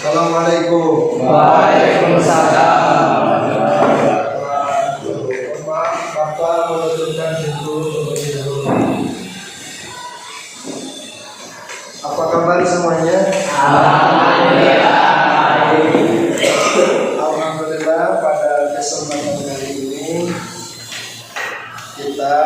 Assalamualaikum. Waalaikumsalam. Bapak menunjukkan itu terlebih dahulu. Apa kabar semuanya? Alhamdulillah, pada kesempatan kali ini kita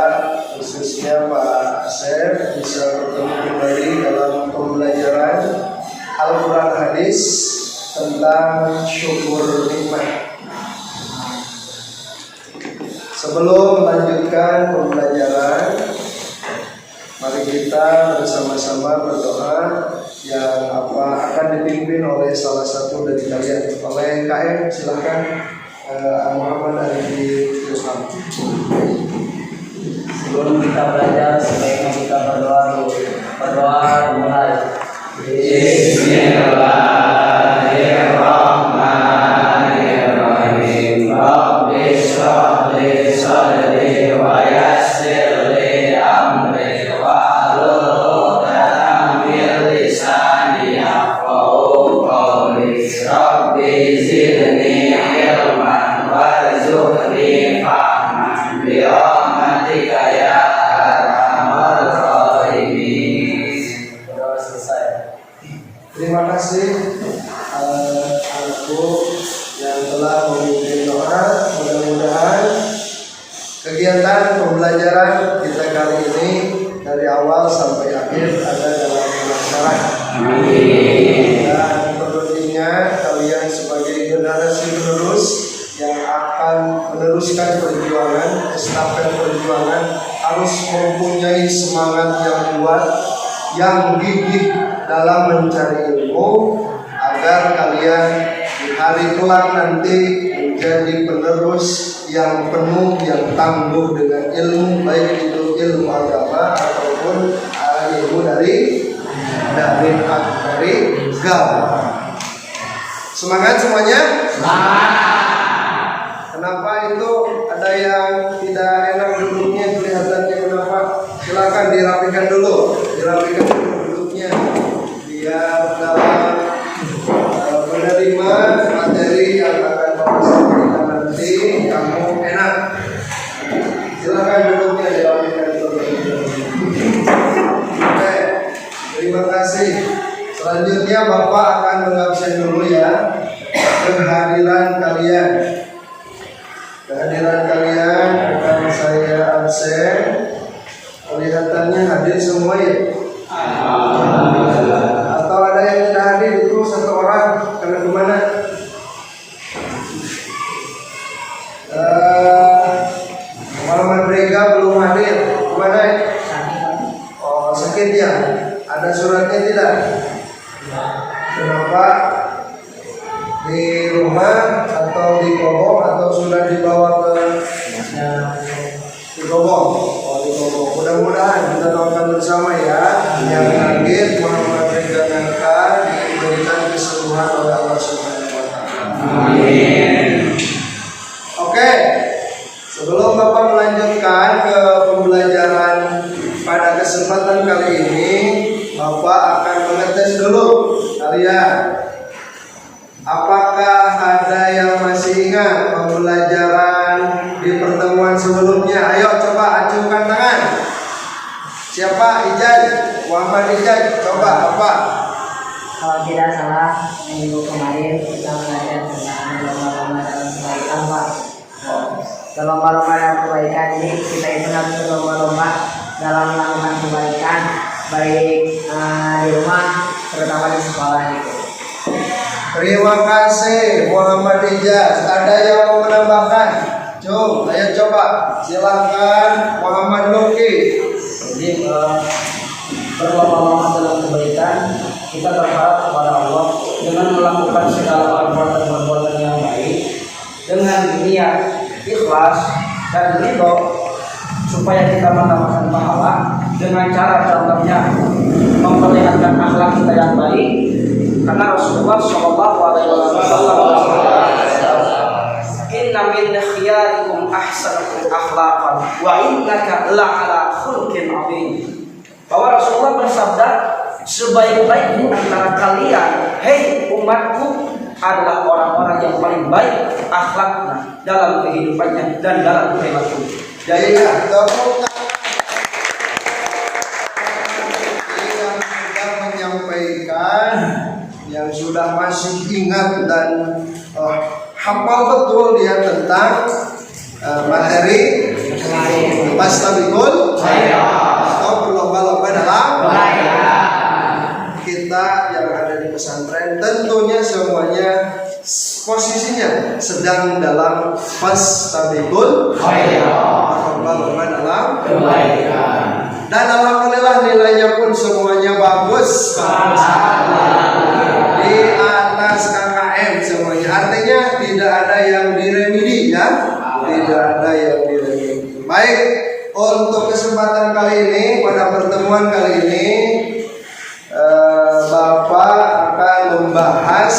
khususnya Pak Asep bisa bertemu kembali dalam pembelajaran Al-Quran Hadis tentang syukur nikmat. Sebelum melanjutkan pembelajaran, mari kita bersama-sama berdoa yang akan dipimpin oleh salah satu dari kalian, oleh KM. Silakan Muhammad Arifin Ilham. Sebelum kita belajar, sebaiknya kita berdoa dulu. Berdoa mulai. Bismillahirrahmanirrahim. Rabbi shrah li sadri wa yassir li amri wahlul 'uqdatam min lisani yafqahu qawli. Rabbi zidni ilman warzuqni fahman bi rahmatika ya arhamar rahimin. Sudah selesai. Terima kasih aku yang telah memimpin doa. Mudah-mudahan kegiatan pembelajaran kita kali ini dari awal sampai akhir ada dalam kelancaran. Amin. Dan perlu diingat, kalian sebagai generasi penerus yang akan meneruskan perjuangan, estafet perjuangan, harus mempunyai semangat yang kuat, yang gigih dalam mencari ilmu, agar kalian di hari kelak nanti menjadi penerus yang penuh, yang tangguh dengan ilmu, baik itu ilmu agama ataupun ilmu dari agama. Semangat semuanya. Kenapa itu ada yang tidak enak duduknya kelihatannya, kenapa? Silakan dirapikan dulu duduknya biar dalam menerima materi yang akan Bapak sampaikan nanti kamu enak. Silakan duduknya dirapikan dulu. Oke, terima kasih. Selanjutnya Bapak akan mengabsen dulu ya kehadiran kalian. Kehadiran kalian akan saya absen. Kelihatannya hadir semua ya? Atau ada yang tidak hadir itu satu orang, karena kemana? Muhammad Rega belum hadir, kemana? Oh, sakit ya? Ada suratnya tidak? Kenapa? Di rumah atau di kobong atau sudah dibawa ke di kobong? Oh, di kobong. Mudah-mudahan kita doakan bersama ya, yang hadir Muhammad Rega Nangka diberikan kesembuhan oleh Allah Subhanahu wa taala. Amin. Oke. Sebelum Bapak melanjutkan ke pembelajaran pada kesempatan kali ini, Bapak akan mengetes dulu kalian. Apakah ada yang masih ingat pembelajaran di pertemuan sebelumnya? Ayo coba acungkan tangan. Siapa? Ijaz, Muhammad Ijaz. Coba apa? Kalau tidak salah, minggu kemarin kita belajar tentang lomba-lomba dalam kebaikan, Pak. Lomba-lomba dalam kebaikan ini kita itu harus berlomba-lomba dalam melakukan kebaikan, baik di rumah, terutama di sekolah itu. Terima kasih Muhammad Ijaz. Ada yang mau menambahkan? Ayo coba. Silakan Muhammad Luki. Jadi berlomba-lomba dalam kebaikan, kita berharap kepada Allah dengan melakukan segala perbuatan yang baik dengan niat ikhlas dan ridho, supaya kita mendapatkan pahala dengan cara contohnya memperlihatkan akhlak kita yang baik, karena Rasulullah SAW inna min khiyarikum ahsanukum akhlaqan wa innaka la'ala khuluqin 'adzim. Bahwa Rasulullah bersabda, sebaik-baik di antara kalian hei umatku adalah orang-orang yang paling baik akhlaknya dalam kehidupannya dan dalam perilaku. Jadi tepuk tangan yang sudah menyampaikan, yang sudah masih ingat dan hafal betul dia tentang materi Fastabiqul atau berlomba-lomba dalam kita yang ada di pesantren. Tentunya semuanya posisinya sedang dalam Fastabiqul berlomba-lomba dalam kebaikan. Dan alhamdulillah nilainya pun semuanya bagus. Di atas KKM semuanya. Artinya tidak ada yang diremedi ya. Tidak ada yang diremedi. Baik, untuk kesempatan kali ini, pada pertemuan kali ini Bapak akan membahas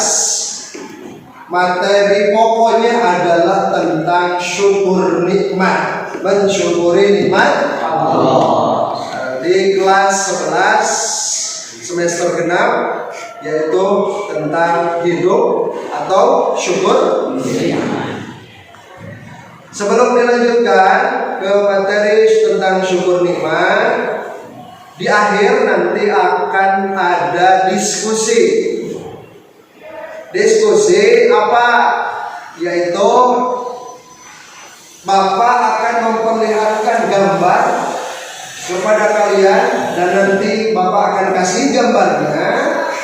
materi pokoknya adalah tentang syukur nikmat, mensyukuri nikmat Allah. Di kelas 11 semester genap, yaitu tentang hidup atau syukur nikmat. Sebelum dilanjutkan ke materi tentang syukur nikmat, di akhir nanti akan ada diskusi. Diskusi apa? Yaitu Bapak akan memperlihatkan gambar kepada kalian dan nanti Bapak akan kasih gambarnya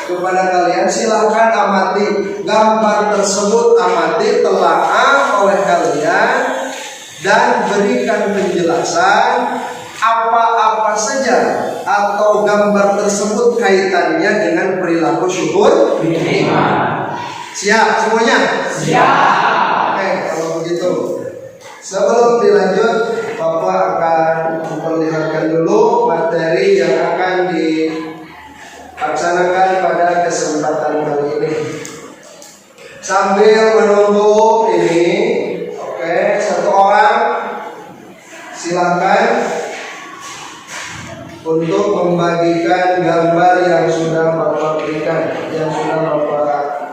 kepada kalian. Silahkan amati gambar tersebut, amati, telaah oleh kalian dan berikan penjelasan apa-apa saja atau gambar tersebut kaitannya dengan perilaku syukur nikmat. Siap semuanya? Siap. Oke, kalau begitu sebelum dilanjut, Bapak akan memperlihatkan dulu materi yang akan dilaksanakan pada kesempatan kali ini. Sambil menunggu ini, oke, satu orang silakan untuk membagikan gambar yang sudah Bapak berikan, yang sudah Bapak,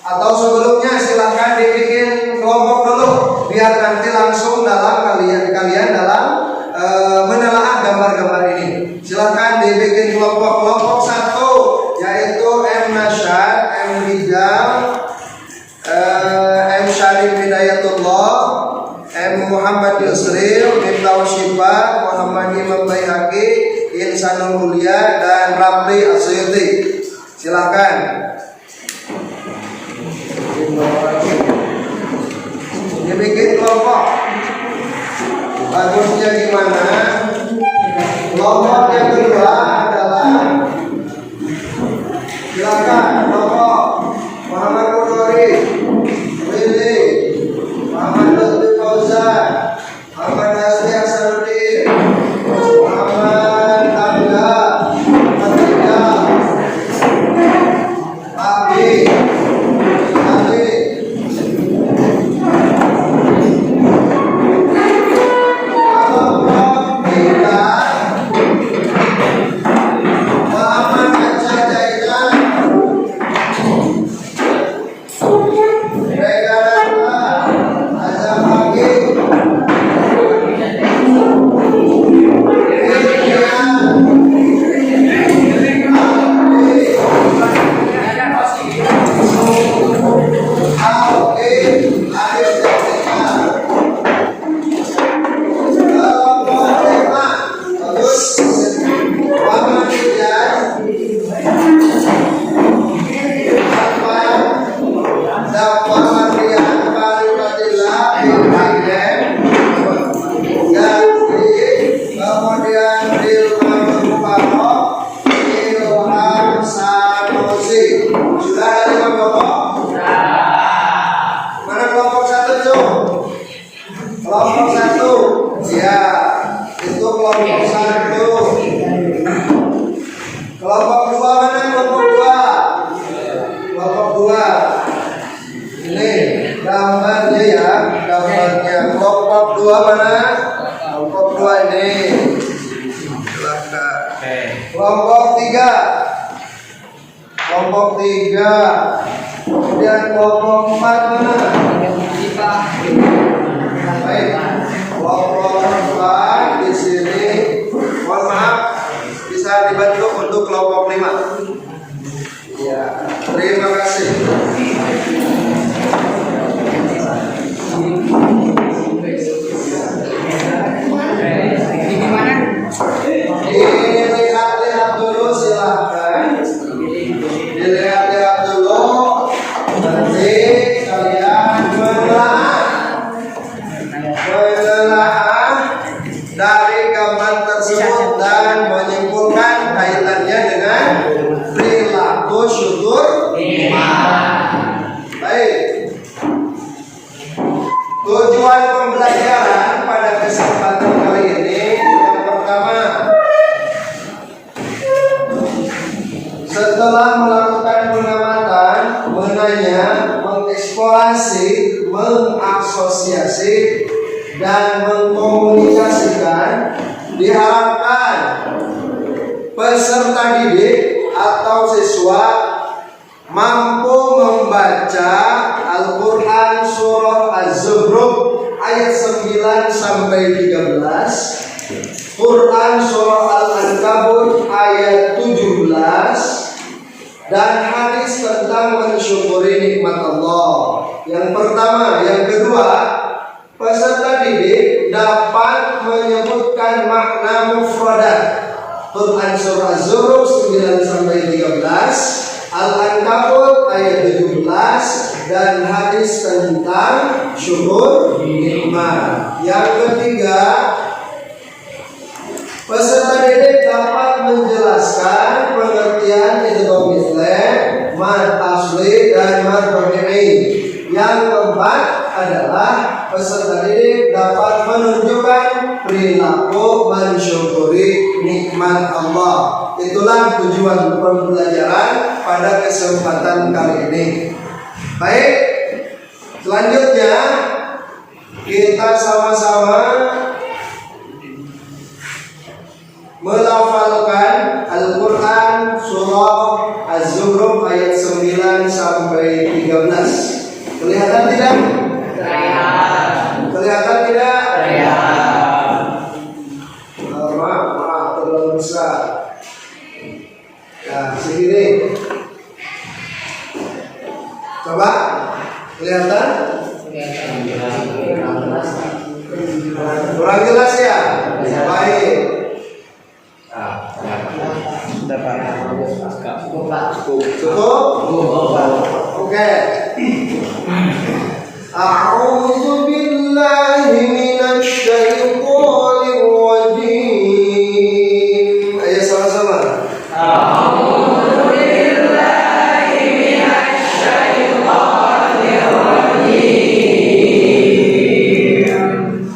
atau sebelumnya silakan dibikin kelompok dulu biar nanti langsung dalam kalian dalam menelaah gambar-gambar ini. Silakan dibikin kelompok satu, yaitu M Nasyad, M Rijal, M Syarif Hidayatullah, M Muhammad Yusril, Miftahul Syifa, Muhammad Imam Baihaqi, Insanul Ulia, dan Rabli Asyuti. Silakan. Dibikin kelompok. Bagusnya gimana? Kelompok yang kedua adalah, silakan kelompok Muhammad Qudori, Willy, Muhammad Lutfi Fauzan, Muhammad Nasri Hasanuddin, Muhammad Tangga, Fatida, Abi, Ali, kelompok kita Muhammad Aca Jaitan, Reganata, Azam Hakim, kemudian Dilman Mubarak, Ilham Sanusi. Sudah ada 5 kelompok? Mana kelompok 1 itu? Kelompok 1. Ya, itu kelompok 1. Kelompok 2 mana? Kelompok 2. Kelompok 2. Ini gambarnya ya, gambarnya. Kelompok 2 mana? Kelompok 2 ini. Silakan. Kelompok 3. Kelompok kelompok 3. Kemudian kelompok 4 mana? Baik, kelompok 4 di sini. Mohon maaf, bisa dibantu untuk kelompok 5. Ya, terima kasih. Dilihat-lihat dulu silahkan. Dilihat-lihat dulu. Nanti kalian menelaah dari gambar tersebut dan menyimpulkan kaitannya dengan perilaku syukur nikmat. Baik. Tujuan pembelajaran pada kesempatan kali ini yang pertama, setelah melakukan pengamatan, menanya, mengeksplorasi, mengasosiasi, dan mengkomunikasikan, diharapkan peserta didik atau siswa mampu membaca Al-Quran surah Az-Zukhruf ayat 9 sampai 13, Quran surah Al-Ankabut ayat 17, dan hadis tentang mensyukuri nikmat Allah. Yang pertama, yang kedua, peserta didik dapat menyebutkan makna mufradat Quran surah Az-Zukhruf 9 sampai 13, Al-Ankabut ayat 17, dan hadis tentang syukur nikmat. Yang ketiga, peserta didik dapat menjelaskan pengertian idgham mislah, mad asli, dan mad tabi'i. Yang keempat adalah peserta didik dapat menunjukkan perilaku mensyukuri nikmat Allah. Itulah tujuan pembelajaran pada kesempatan kali ini. Baik, selanjutnya kita sama-sama melafalkan Al-Quran surah Az-Zukhruf ayat 9 sampai 13. Kelihatan tidak? Kelihatan tidak? Maaf, terlalu besar. Nah, sini. Coba, kelihatan? Kurang jelas ya? Baik. Cukup? Oke. A'udzu billahi minasy syaithanir rajim. Ayo sama-sama. A'udzu billahi minasy syaithanir rajim.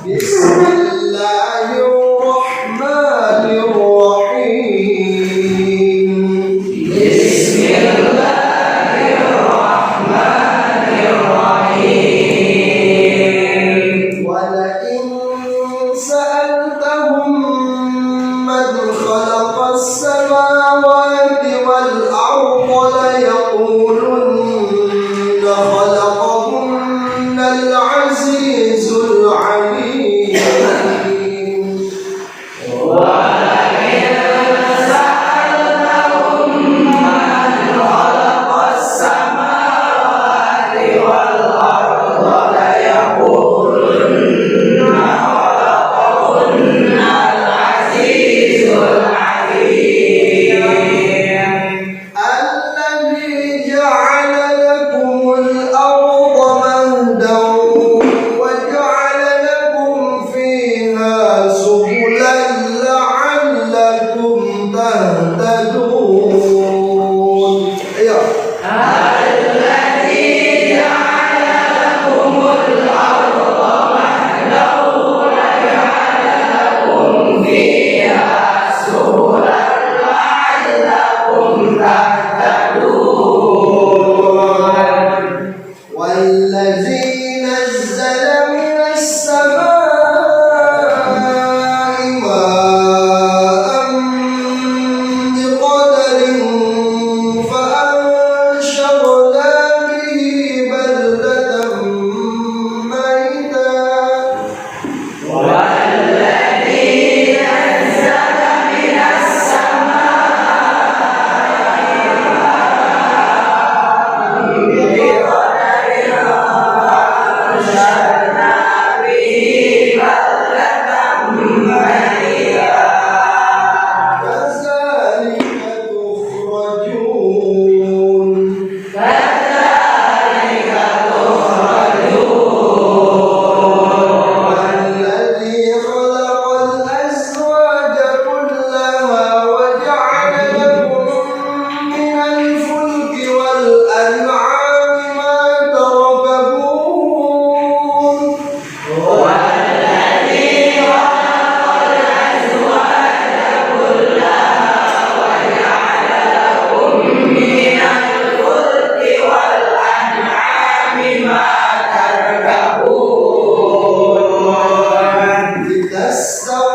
Bismillahirrahmanirrahim. Bismillahirrahmanirrahim. Walain sa'altahum man khalaqas samawati wal arda la yaqulunna khalaqahunna al-azizul alim. الذي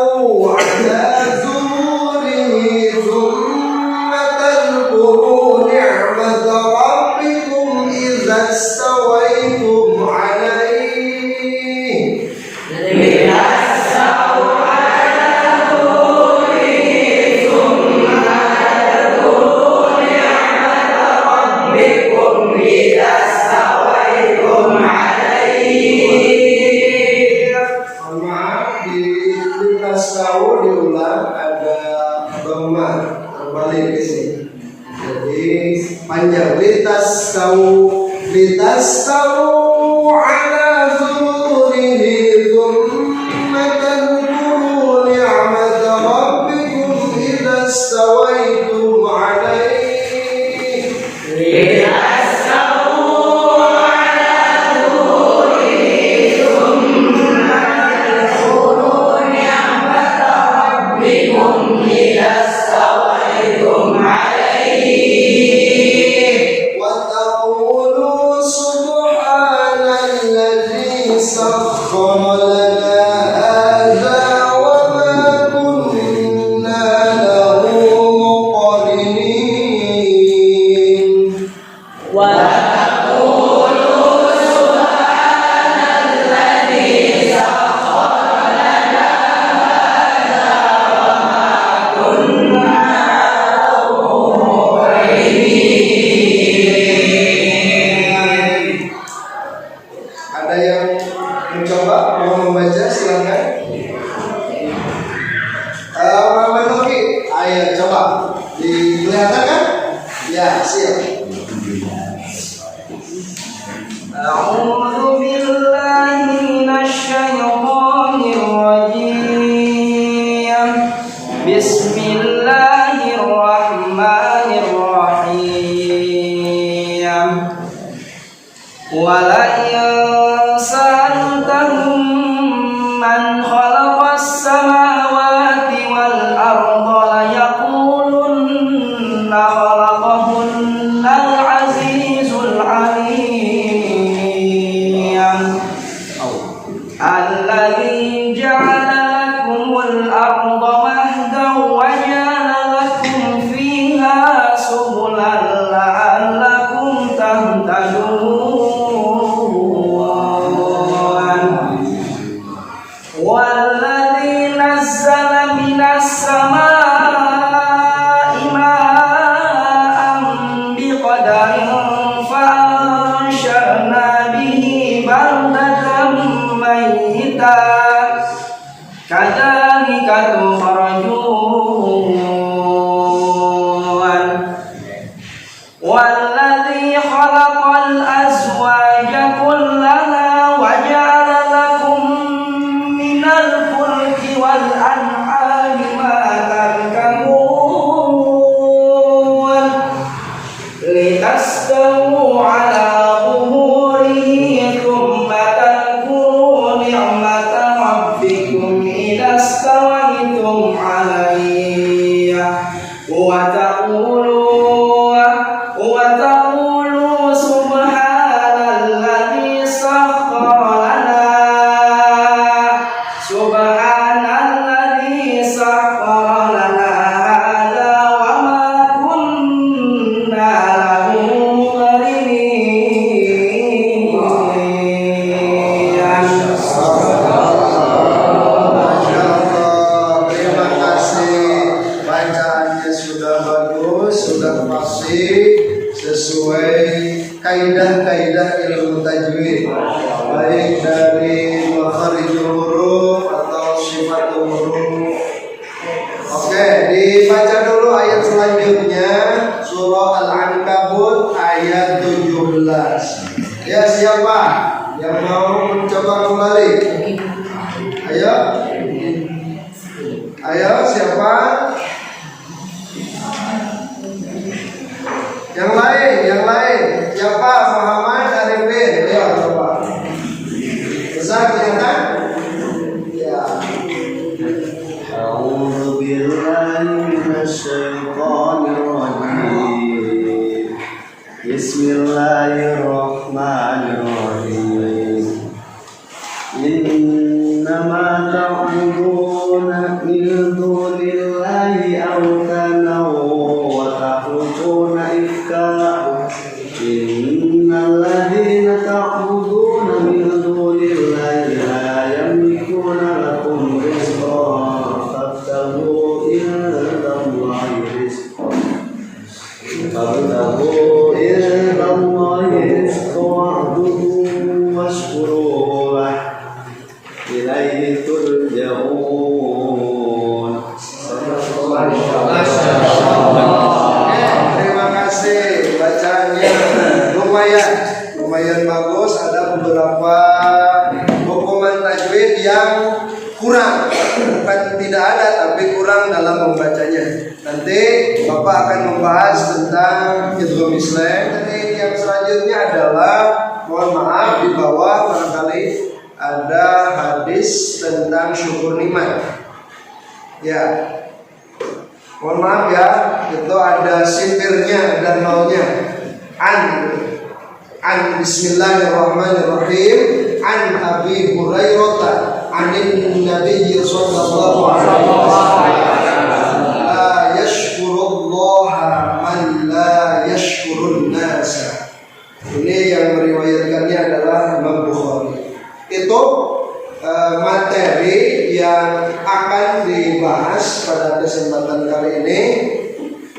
استووا على زوره ثم تذكروا نعمة ربكم إذا استويتم عليه Tahu diulang ada dhamma terbalik di sini. Jadi panjang litas tahu ala zurihi thumma tadhkuru ni'mat rabbikum idza stawaitum alaihi. وتقولوا سبحان الذي سخر لنا هذا وما كنا له مقرنين Ada yang mencoba mau membaca silakan. Muhammad Novi, ayo coba. Kelihatan kan? Ya, siap. أعوذ بالله من الشيطان الرجيم بسم الله الرحمن الرحيم ولئن سألتهم من خلق السماوات والأرض ليقولن خلقهن العزيز العليم الذي جعل لكم الأرض مهدا وجعل لكم فيها سبلا لعلكم تهتدون والذي نزل من السماء ماء بقدر فأنشأنا به بلدة ميتا كذلك تخرجون والذي خلق الأزواج كلها وجعل لكم من الفلك والأنعام ما تركبون لتستووا على ظهوره ثم تذكروا نعمة ربكم إذا استويتم عليه وتقولوا سبحان الذي سخر لنا هذا وما كنا له مقرنين. Masya Allah, terima kasih. Bacaannya sudah bagus, sudah fasih, sesuai kaidah-kaidah ilmu tajwid, baik dari makharijul huruf atau sifatul huruf. Oke, dibaca dulu ayat selanjutnya, surah Al-Ankabut ayat 17. Ya, siapa yang mau mencoba kembali? Ayo. Ayo, siapa? Yang lain. Siapa? Muhammad Arifin. Ayo, coba. Besar kelihatan? Ya. أعوذ بالله من الشيطان الرجيم بسم الله الرحمن الرحيم إنما تعبدون من دون الله أوثانا وتخلقون إفكا إن الذين تعبدون من دون الله لا يملكون لكم رزقا فابتغوا عند الله رزقا واعبدوه واشكروا له إليه ترجعون. Terima kasih bacaannya lumayan bagus. Ada beberapa hukuman tajwid yang kurang, bukan tidak ada tapi kurang dalam membacanya. Nanti Bapak akan membahas tentang idgham Islam. Jadi yang selanjutnya adalah, mohon maaf di bawah barangkali ada hadis tentang syukur nikmat. Ya, mohon maaf ya, itu ada sifirnya dan nolnya. An Bismillahirrahmanirrahim. An Abi Hurairah anin Nabi sallallahu alaihi wasallam, la yashkurullaha man la yashkurun nasa. Ini yang meriwayatkannya adalah Imam Bukhari. Itu materi yang akan dibahas pada kesempatan kali ini,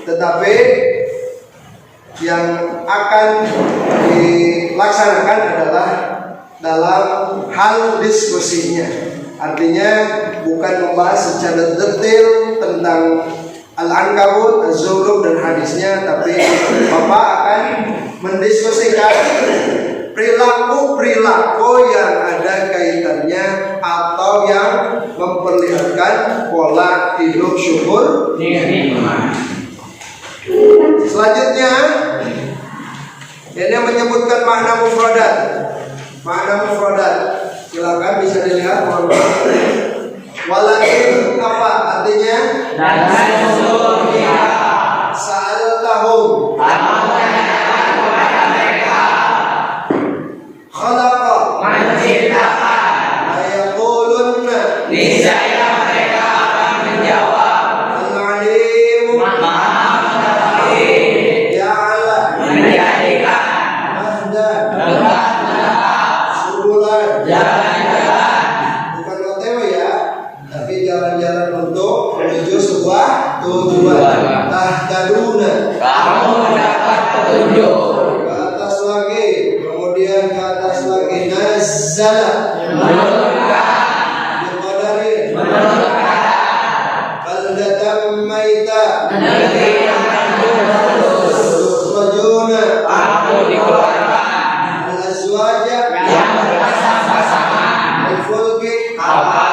tetapi yang akan dilaksanakan adalah dalam hal diskusinya. Artinya bukan membahas secara detail tentang Al-Ankabut, Az-Zukhruf dan hadisnya, tapi Bapak akan mendiskusikan perilaku-perilaku yang ada kaitannya atau yang memperlihatkan pola hidup syukur nikmat. Selanjutnya ini menyebutkan makna mufradat. Makna mufradat, silakan bisa dilihat. Walakin apa artinya? Sa'al tahum. Khalaqa. Ayaqulunna. Niscaya mereka akan menjawab. Al-alim. Ya'ala. Menjadikan. Ahdan. Subulan. Jalan-jalan. Bukan OTW ya, tapi jalan-jalan untuk menuju sebuah tujuan. Tahtaduna. Kamu mendapat petunjuk. Ke atas lagi, kemudian ke atas lagi. Nazzala. Menurunkan. Biqadarin. Menurunkan. Baldatan maita. Negeri yang terputus. Tukhrajuna. Aku dikeluarkan. Al-azwaja. Yang bersama-sama. Al-fulki. Apa?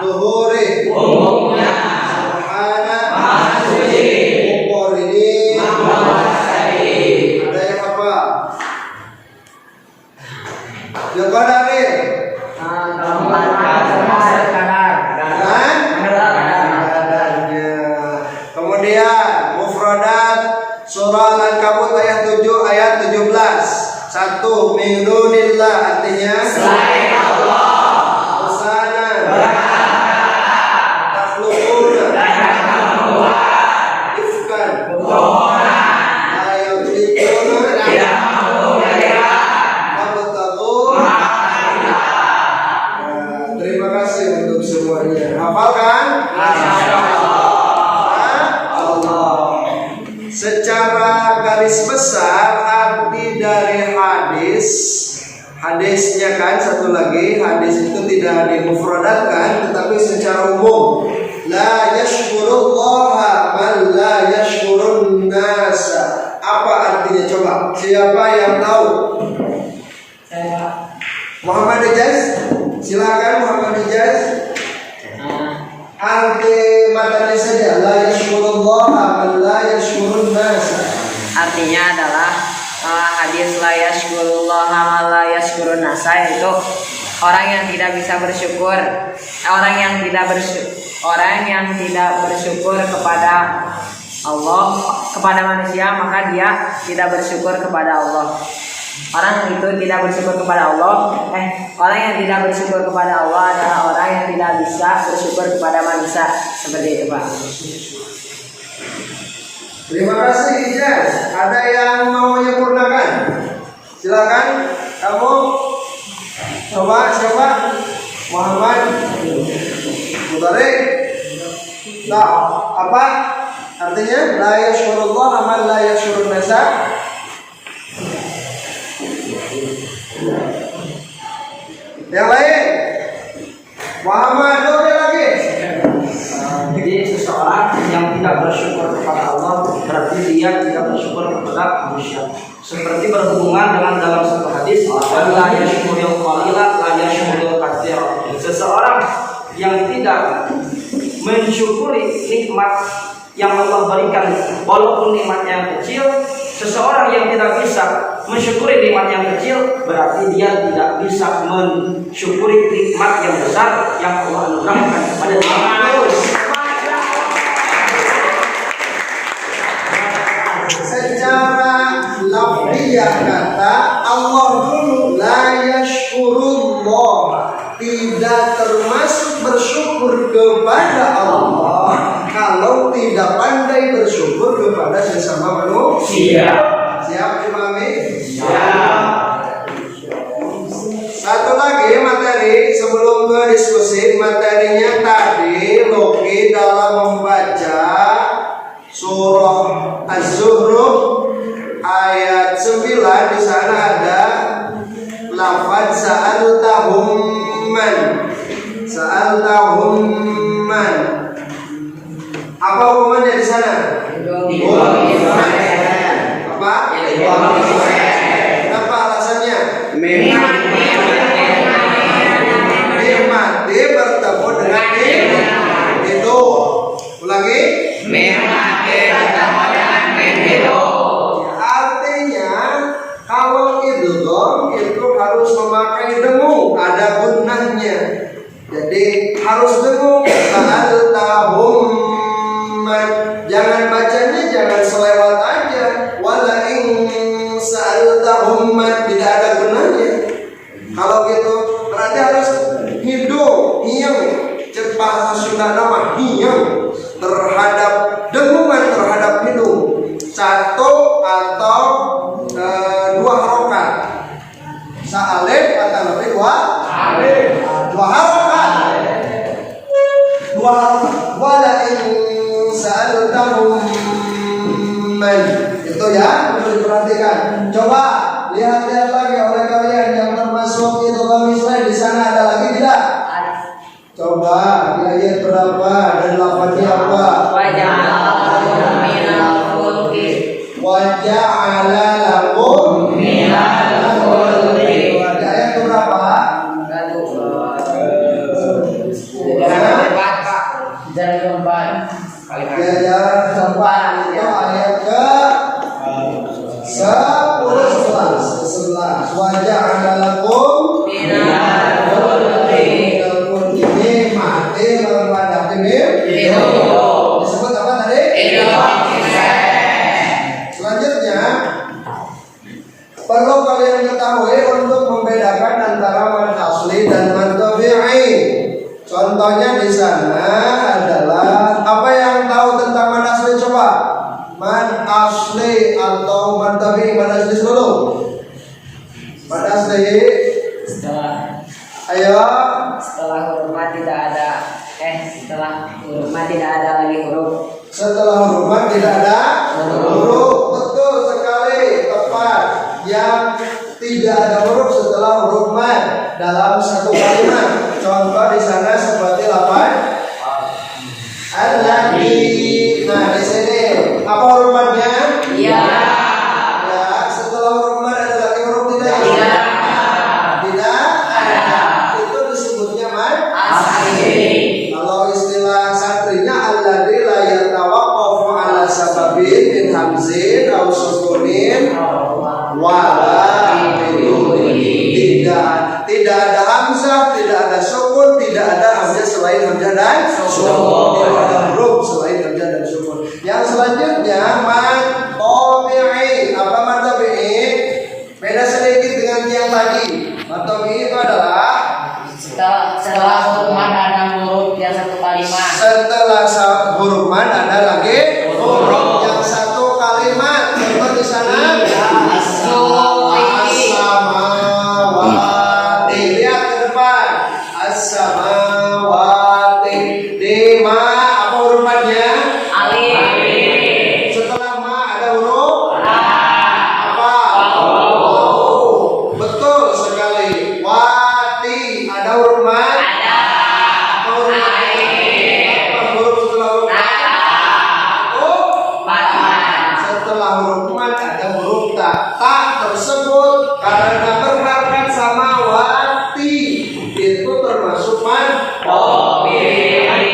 Zuhuri. Umumnya. Subhana. Maha suci. Muqarrinin. Menguasai. Ada yang apa? Biqadarin. Kadarnya. Kemudian mufradat surah Al-Ankabut ayat 7 ayat 17. 1 min dunillah artinya Selain Allah. Usana. Takhluquna. Ifkan. La yamlikuna. Tidak mampu mereka. Fabtaghu. Terima kasih untuk semuanya. Hafalkan? Allah. Secara garis besar arti dari hadisnya kan satu lagi, hadis itu tidak dimufradatkan tetapi secara umum. La yashkurullaha man la yashkurun nasa. Apa artinya coba? Siapa yang tahu? Muhammad Ijaz? Silakan Muhammad Ijaz. Arti matanya saja. La yashkurullaha man la yashkurun nasa. Artinya adalah hadis la yashkurullaha ma la yashkurun nasa, yaitu orang yang tidak bisa bersyukur, orang yang tidak bersyukur kepada Allah, kepada manusia, maka dia tidak bersyukur kepada Allah. Orang itu tidak bersyukur kepada Allah. Orang yang tidak bersyukur kepada Allah adalah orang yang tidak bisa bersyukur kepada manusia. Seperti itu, Pak. Terima kasih Ijaz. Ada yang mau menyempurnakan? Silakan. Kamu coba siapa? Muhammad Mutarik. Nah, apa artinya? La yashkurullah man la yashkurun nasa. Yang lain? Muhammad ada lagi? Jadi seseorang yang tidak bersyukur kepada Allah berarti dia tidak bersyukur kepada manusia. Seperti berhubungan dengan dalam satu hadis, la yashkurul qalila la yashkurul katsira. Seseorang yang tidak mensyukuri nikmat yang Allah berikan walaupun nikmatnya yang kecil, seseorang yang tidak bisa mensyukuri nikmat yang kecil berarti dia tidak bisa mensyukuri nikmat yang besar yang Allah anugerahkan kepada dia. Secara lafziyah kata Allah dulu la yashkurullah, tidak termasuk bersyukur kepada Allah kalau tidak pandai bersyukur kepada sesama manusia. Siap dipahami? Satu lagi materi sebelum berdiskusi, materinya tadi Loki dalam membaca surah Az-Zukhruf ayat 9 di sana ada lafaz sa'altahum man. Apa hukumannya di sana? Apa? Apa alasannya? Memang dia bertemu dengan itu. Ulangi. Artinya kalau idgham itu harus memakai dengung, ada gunnahnya. Jadi harus dengung. Jangan bacanya jangan selewat aja. Wala in sa'altahum tidak ada gunanya. Kalau gitu berarti harus hidung, cepat sudah nama hiyang terhadap dengungan terhadap hidung. Satu atau dua harokat. Sa'alif atau lebih dua harokat. Wala in sa'altahum itu ya, perlu diperhatikan. Coba lihat lagi oleh kalian yang termasuk itu kamislah di sana ada lagi tidak? Coba di ayat berapa dan lafaznya apa? Waja'ala lakum minal fulki. Di ayat berapa? Jalan keempat. Ya, keempat itu ayat ke 11. Waja'ala lakum minal fulki. Ini mati menghadapi disebut apa tadi? Selanjutnya perlu kalian ketahui untuk membedakan antara mad asli dan mad tabi'i. Contohnya di sana adalah apa yang tahu tentang mad asli coba? Mad asli atau mad tabi'i? Mad asli dulu. Mad asli. Ayo. Setelah huruf mad tidak ada setelah huruf mad tidak ada lagi huruf. Setelah huruf mad tidak ada huruf. Betul sekali, tepat. Yang tidak ada huruf setelah huruf mad dalam satu kalimat. Contoh di sana seperti lafaz al-ladzi. Nah, di sini apa huruf madnya? Iya. Ya, setelah huruf mad ada lagi huruf tidak? Tidak. Tidak ada. Itu disebutnya mad Asli. Kalau istilah santrinya alladzi la yatawaqqafu ala sababin min hamzin aw sukunin wala tidak ada hamzah, tidak ada sukun, tidak ada hamzah selain hamzah dan sukun. Tidak ada huruf selain hamzah dan sukun. Yang selanjutnya mad tabi'i. Apa mad tabi'i? Beda sedikit. setelah huruf mad ada lagi huruf. Yang satu kalimat contoh di sana as-samawati. Lihat ke depan as-samawati. Di ma apa huruf madnya? Setelah ma ada huruf apa? Betul sekali. Wati ada huruf mad? Apa huruf mad? Apa huruf setelah huruf mad? Setelah huruf mad ada huruf ta. Ta tersebut karena berharakat sama wati itu termasuk mad.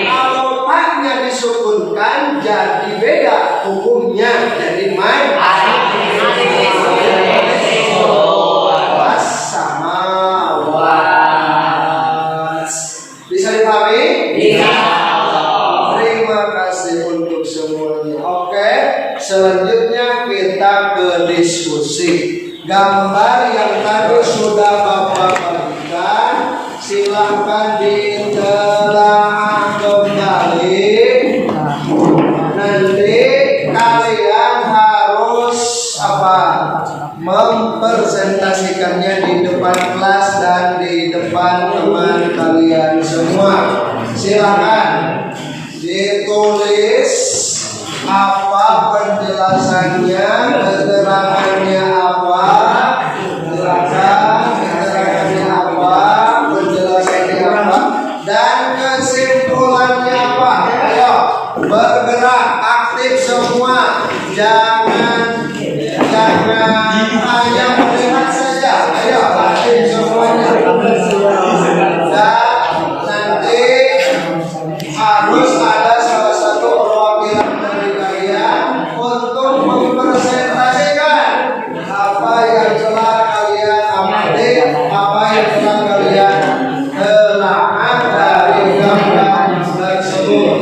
Kalau taknya disukunkan jadi beda hukumnya, jadi mad. Was-samawat. Bisa dipahami? Terima kasih untuk semuanya. Oke, selanjutnya kita ke diskusi. Gambar yang tadi sudah Bapak berikan, silakan ditelaah kembali. Nanti kalian harus apa? Mempresentasikannya di depan kelas dan di depan teman kalian semua. Silakan ditulis apa penjelasannya, keterangannya apa, keterangannya apa, penjelasannya apa, dan kesimpulannya apa. Ayo bergerak aktif semua, jangan hanya melihat saja. Ayo aktif semuanya. Dan nanti harus ada salah satu perwakilan dari kalian untuk mempresentasikan apa yang telah kalian amati, apa yang telah kalian telaah dari gambar tersebut.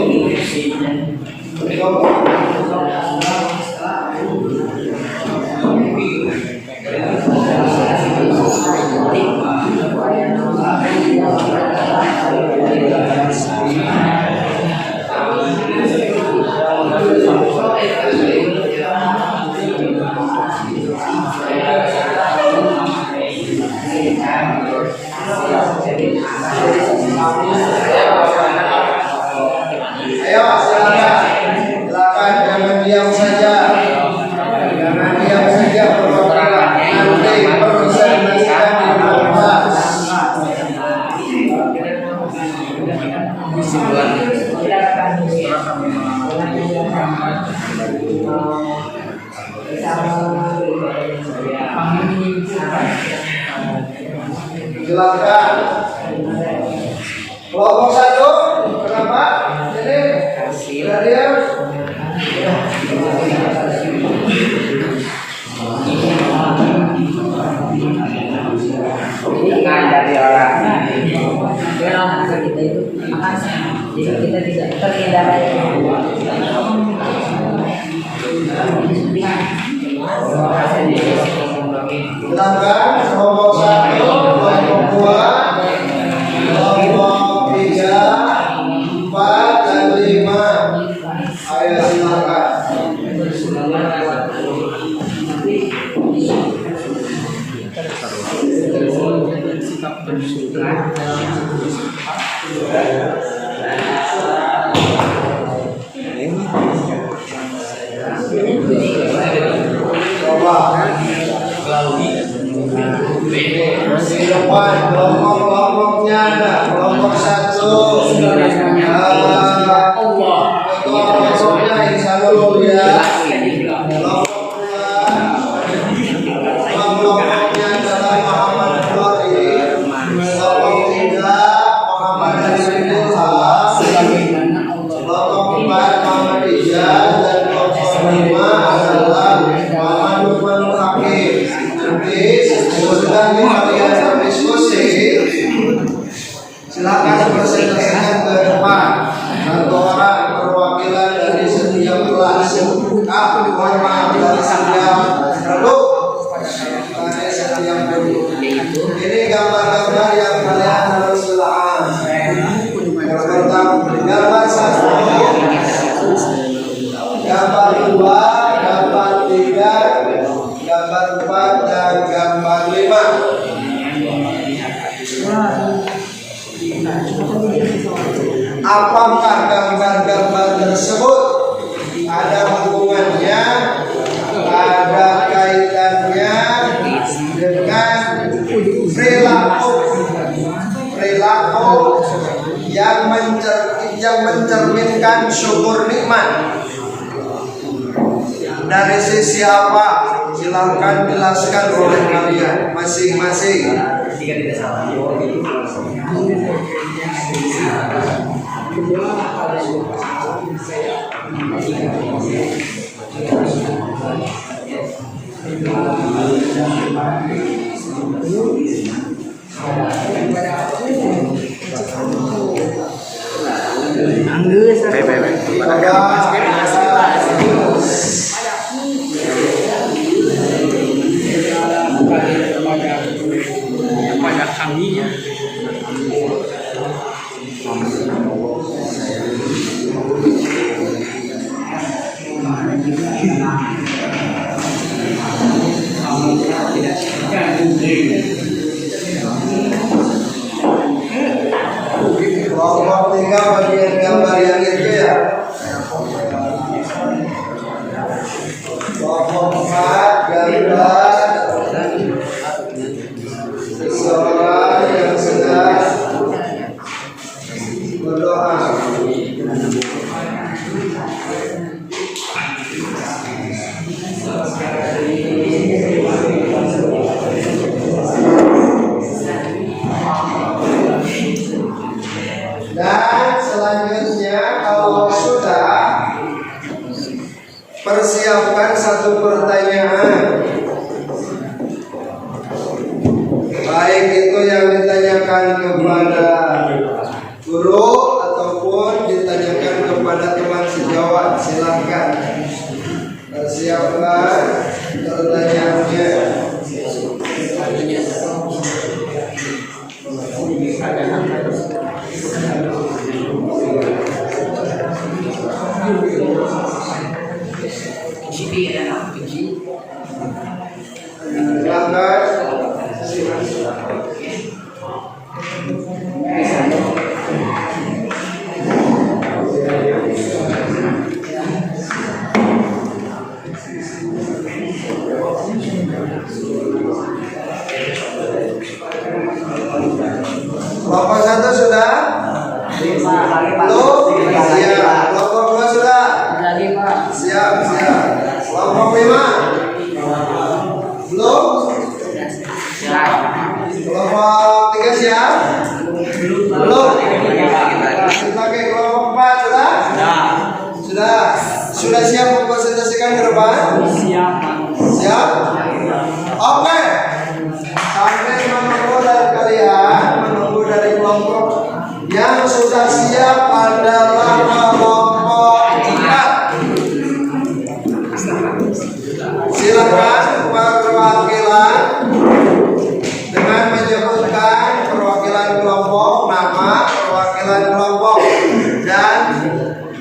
Ayo silakan, jangan diam saja, perwakilan nanti presentasikan di kelas. Silakan. Kelompok satu, kenapa? Ini dia. Dari orangnya. Kita itu jadi kita tidak terhindar dari Silakan kelompok satu, kelompok dua, kelompok tiga, empat dan lima. Ayo silakan. Coba di depan kelompok-kelompoknya ada kelompok satu. Kelompoknya insya Allah ya. Kelompoknya adalah Muhammad Bukhari. Kelompok tiga Muhammad Hashimul Haq. Kelompok empat Muhammad Ijaz dan kelompok lima adalah Muhammad Lukmanul Hakim. Nanti sesudah kalian berdiskusi, silakan presentasikan ke depan. Satu orang perwakilan dari setiap kelas. Mohon maaf dari setiap produk. Dari setiap produk. Ini gambar-gambar yang kalian harus telaah. Yang pertama, gambar satu. tersebut ada hubungannya, ada kaitannya dengan perilaku yang mencerminkan syukur nikmat. Dari sisi apa? Silakan jelaskan oleh kalian masing-masing. Kelompok 3 bagian gambar yang itu ya. Kelompok 4 gambar seseorang yang sedang berdoa. Dan selanjutnya kalau sudah persiapkan satu pertanyaan, baik itu yang ditanyakan kepada guru ataupun ditanyakan kepada teman sejawat. Silakan persiapkan pertanyaannya. Kelompok 1 sudah? Belum? Siap. Kelompok 2 sudah? Siap. Kelompok 5? Belum? Kelompok 3 siap? Belum? Oke, kelompok 4 sudah? Sudah siap mempresentasikan ke depan? Siap? Oke. Sampai menunggu dari kalian, menunggu dari kelompok yang sudah siap adalah kelompok 4. Silakan perwakilan dengan menyebutkan perwakilan kelompok, nama perwakilan kelompok, dan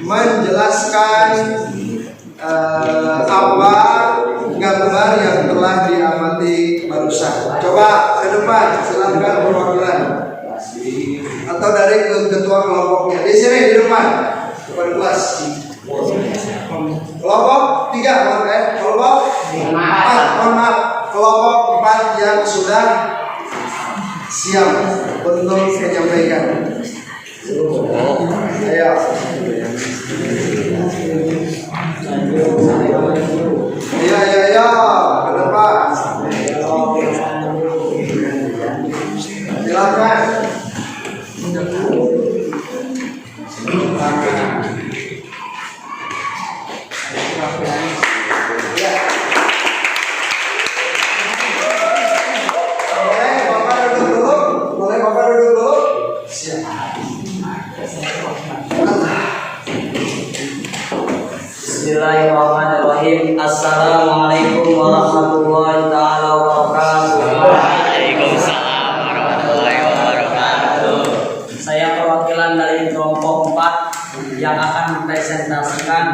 menjelaskan apa gambar yang telah diamati barusan. Coba ke depan, silakan perwakilan atau dari ketua kelompoknya. Di sini di depan kelas. Kelompok 3, kelompok 4, kelompok 4 yang sudah siap untuk menyampaikan. Ayo. Iya, ke depan. Silakan. Boleh Bapak duduk dulu. Siap. Bismillahirrahmanirrahim. Assalamualaikum warahmatullahi taala wabarakatuh. Waalaikumsalam warahmatullahi wabarakatuh. Saya perwakilan dari kelompok 4 yang akan mempresentasikan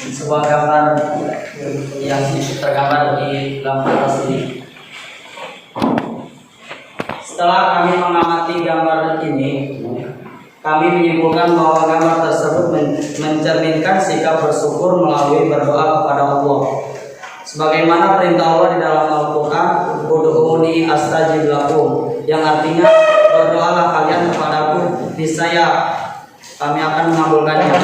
sebuah gambar yang tergambar di gambar atas ini. Setelah kami mengamati gambar ini, Kami menyimpulkan bahwa gambar tersebut mencerminkan sikap bersyukur melalui berdoa kepada Allah. Sebagaimana perintah Allah di dalam Al-Quran, "Ud'uuni astajib lakum", yang artinya berdoalah kalian kepadaku, niscaya kami akan mengabulkannya.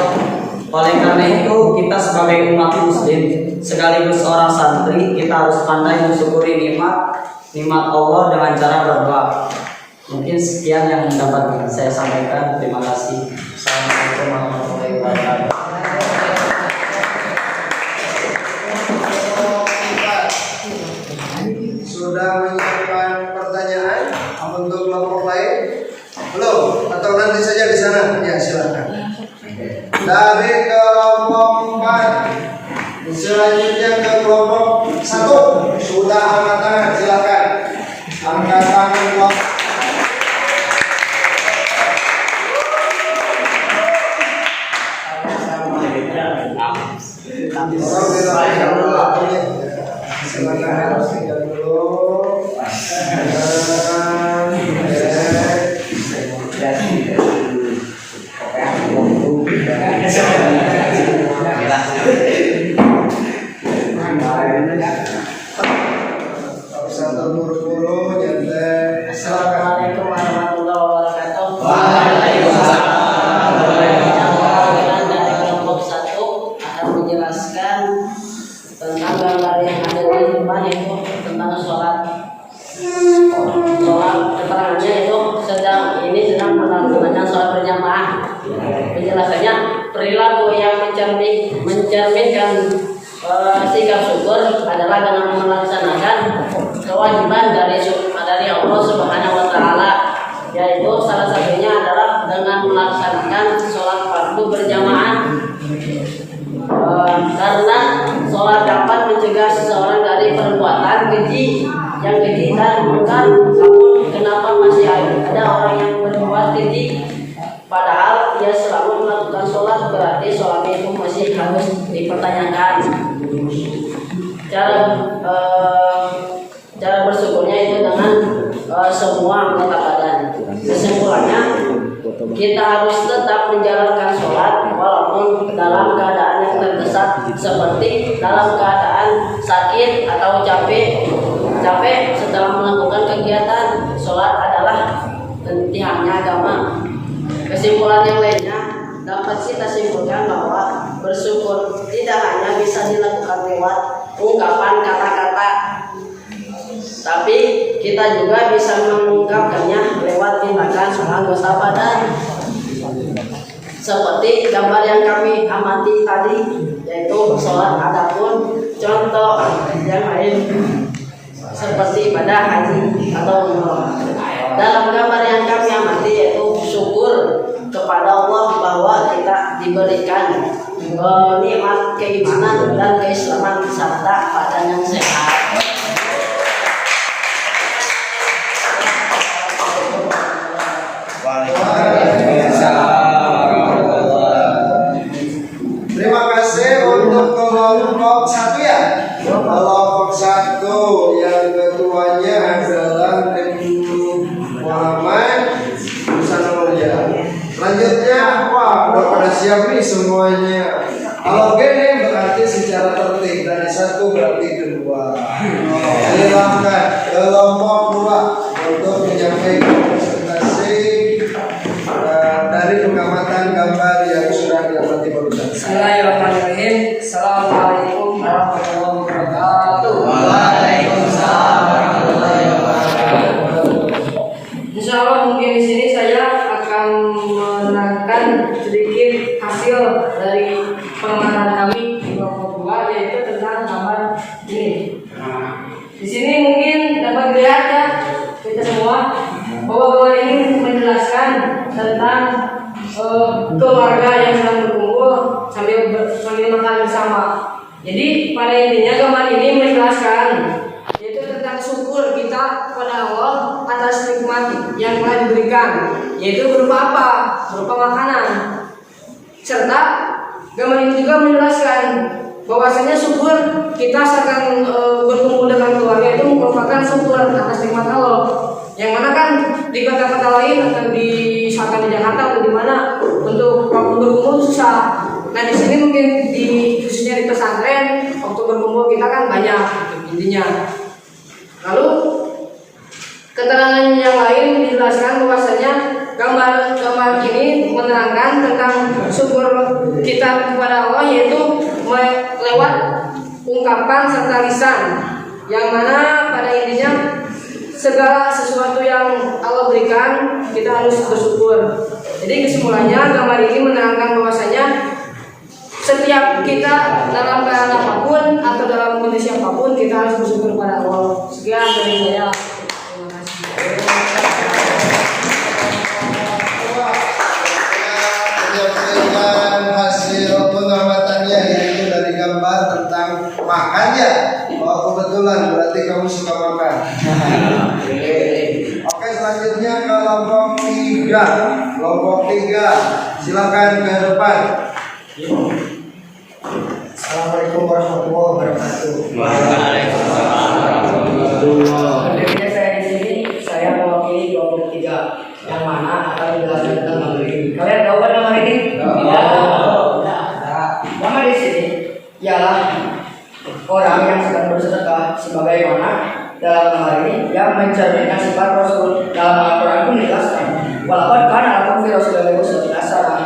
Oleh karena itu, kita sebagai umat muslim sekaligus seorang santri, kita harus pandai mensyukuri nikmat Allah dengan cara berdoa. Mungkin sekian yang dapat saya sampaikan. Terima kasih. Assalamualaikum warahmatullahi wabarakatuh. Sudah menyiapkan pertanyaan untuk kelompok lain? Belum? Atau nanti saja di sana? Ya, silakan. Dari kelompok 4, selanjutnya ke kelompok 1. Sudah angkat tangan, silakan. Angkat tangan kelompok. Silakan tinggal dulu. Satu buru-buru nyantai. Assalamualaikum warahmatullahi wabarakatuh. Waalaikumsalam. Dari kelompok 1 akan menjelaskan tentang gambar yang ada di depan, itu tentang sholat. Keterangannya itu sedang melakukan sholat berjamaah. Penjelasannya, perilaku yang mencerminkan sikap syukur adalah dengan melaksanakan kewajiban dari Allah Subhanahu wa taala, yaitu salah satunya adalah dengan melaksanakan sholat fardu berjamaah. Karena sholat dapat mencegah seseorang dari perbuatan keji dan mungkar. Namun kenapa masih ada orang yang berbuat keji padahal dia selalu melakukan sholat? Berarti sholatnya itu masih harus dipertanyakan. Cara bersyukurnya itu dengan semua anggota badan. Kesimpulannya, kita harus tetap menjalankan sholat walaupun dalam keadaan yang terdesak, seperti dalam keadaan sakit atau capek setelah melakukan kegiatan. Sholat adalah tiangnya agama. Kesimpulan yang lainnya, dapat kita simpulkan bahwa bersyukur tidak hanya bisa dilakukan lewat ungkapan kata-kata, tapi kita juga bisa mengungkapkannya lewat tindakan anggota badan. Seperti gambar yang kami amati tadi, yaitu sholat. Adapun contoh yang lain seperti ibadah haji atau umroh. Dalam gambar yang kami amati yaitu syukur kepada Allah bahwa kita diberikan nikmat keimanan dan keislaman serta badan yang sehat. Terima kasih untuk kelompok 1 ya. Kelompok 1 yang ketuanya adalah Muhammad Musanulya. Selanjutnya, wah, udah pada siap nih semuanya. Kalau gini berarti secara tertib, dari 1 berarti 2. Silakan kelompok 2 untuk menyampaikan presentasi dari pengamatan gambar yang sudah diamati barusan. Bismillahirrahmanirrahim. Assalamualaikum warahmatullahi wabarakatuh. Waalaikumsalam warahmatullahi wabarakatuh. Insyaallah mungkin di sini saya akan menerangkan sedikit hasil dari pengamatan kami di kelompok 2, yaitu tentang gambar ini. Di sini mungkin dapat dilihat ya kita semua bahwa gambar ini menjelaskan tentang keluarga yang sedang berkumpul sambil makan bersama. Jadi pada intinya gambar ini menjelaskan yaitu tentang syukur kita kepada Allah atas nikmat yang telah diberikan, yaitu berupa apa? Berupa makanan. Serta gambar ini juga menjelaskan bahwasanya syukur kita sedang berkumpul dengan keluarga itu merupakan syukur atas nikmat Allah. Yang mana kan di kata-kata lain akan misalkan di Jakarta atau di mana untuk waktu berkumpul susah. Nah di sini mungkin khususnya di pesantren waktu berkumpul kita kan banyak intinya. Lalu keterangan yang lain dijelaskan bahwasanya gambar ini menerangkan tentang syukur kita kepada Allah, yaitu lewat ungkapan serta lisan, yang mana pada intinya segala sesuatu yang Allah berikan kita harus bersyukur. Jadi kesimpulannya gambar ini menerangkan bahwasanya setiap kita dalam keadaan apapun atau dalam kondisi apapun kita harus bersyukur kepada Allah. Sekian dari saya. Terima kasih. Menyampaikan hasil pengamatannya yaitu dari gambar tentang makannya. Oh kebetulan berarti kamu suka makan. Oke, selanjutnya kelompok 3. Kelompok 3 silakan ke depan. Assalamualaikum warahmatullahi wabarakatuh. Berdirinya saya di sini, saya mewakili kelompok 3 yang mana akan menjelaskan tentang gambar ini. Kalian tahu kan gambar ini? Gambar di sini ialah orang yang sedang bersedekah, sebagaimana dalam gambar ini yang mencerminkan sifat Rasul. Dalam Al-Quran pun dijelaskan, walaupun kan alakum fi Rasulillah sallallahu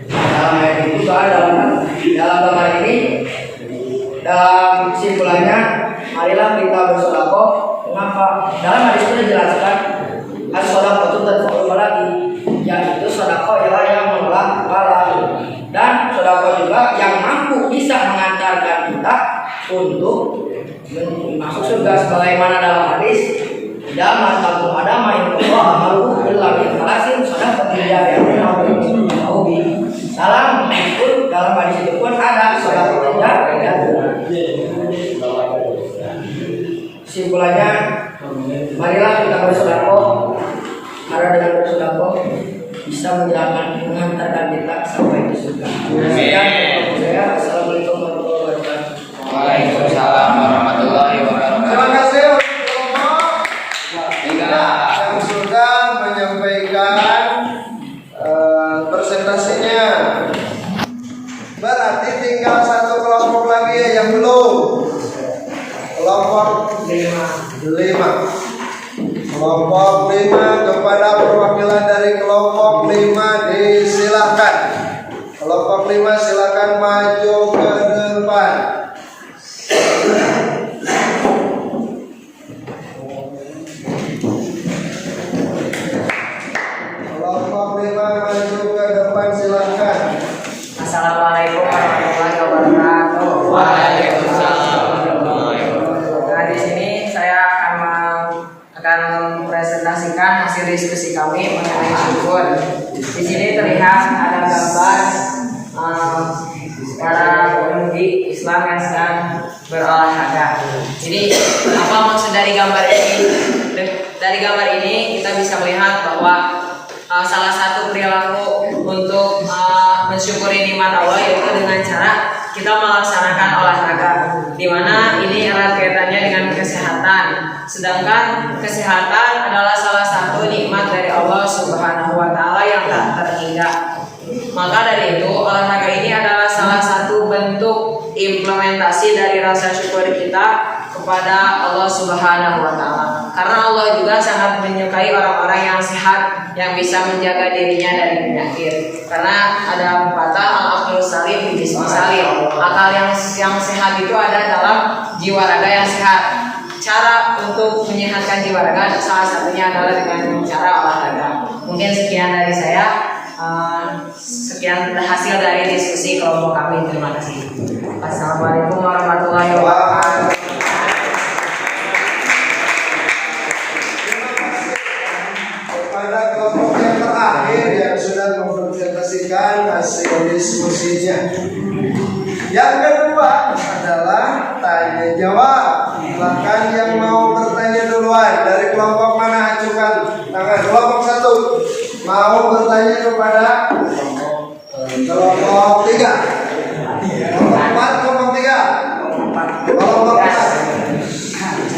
dalam ayat itu dalam gambar ini, dalam kesimpulannya, marilah kita bersedekah. Mengapa? Dalam hadis itu dijelaskan as-shadaqah itu tadfa'ul lagi, yaitu sedekah ialah yang menolak bala, dan sedekah juga yang mampu bisa mengantarkan kita untuk masuk surga, sebagaimana dalam hadis dalam tamu adama yang Allah amalu illa bil khalasin sadaqah yang dalam pun dalam hadis itu pun ada sedekah tidak. Kesimpulannya, marilah kita bersedekah, karena dengan bersedekah bisa mengantarkan kita sampai ke surga. Assalamualaikum warahmatullahi wabarakatuh. Waalaikumsalam warahmatullahi wabarakatuh. Terima kasih untuk kelompok 3 yang sudah menyampaikan presentasinya. Berarti tinggal satu kelompok lagi yang belum. Kelompok 5. Kelompok 5 kepada perwakilan dari kelompok 5 disilakan. Kelompok 5 silakan maju ke depan. Kelompok 5 maju ke depan silakan. Assalamualaikum warahmatullahi wabarakatuh. Waalaikumsalam. Nah di sini saya akan mempresentasikan hasil diskusi kami mengenai syukur. Di sini terlihat ada gambar para pemuda Islam yang sedang berolahraga. Jadi apa maksud dari gambar ini? Dari gambar ini kita bisa melihat bahwa salah satu perilaku untuk mensyukuri nikmat Allah yaitu dengan cara kita melaksanakan olahraga, di mana ini erat kaitannya dengan kesehatan. Sedangkan kesehatan adalah salah satu nikmat dari Allah Subhanahu wa taala yang tak terhingga. Maka dari itu olahraga ini adalah salah satu bentuk implementasi dari rasa syukur kita kepada Allah Subhanahu wa taala. Karena Allah juga sangat menyukai orang-orang yang sehat, yang bisa menjaga dirinya dari penyakit. Karena ada pepatah al-aqlu salim fi jismi salim. Akal yang sehat itu ada dalam jiwa raga yang sehat. Cara untuk menyehatkan jiwa raga salah satunya adalah dengan cara olahraga. Mungkin sekian dari saya. Sekian hasil dari diskusi kelompok kami. Terima kasih. Assalamualaikum warahmatullahi wabarakatuh. Kepada kelompok yang terakhir yang sudah mempresentasikan hasil diskusinya. Yang kedua adalah tanya jawab. Silakan yang mau bertanya duluan. Dari kelompok mana, ajukan tangan. Kelompok 1 mau bertanya kepada kelompok 3. Kelompok 4, kelompok 3. Kelompok 4.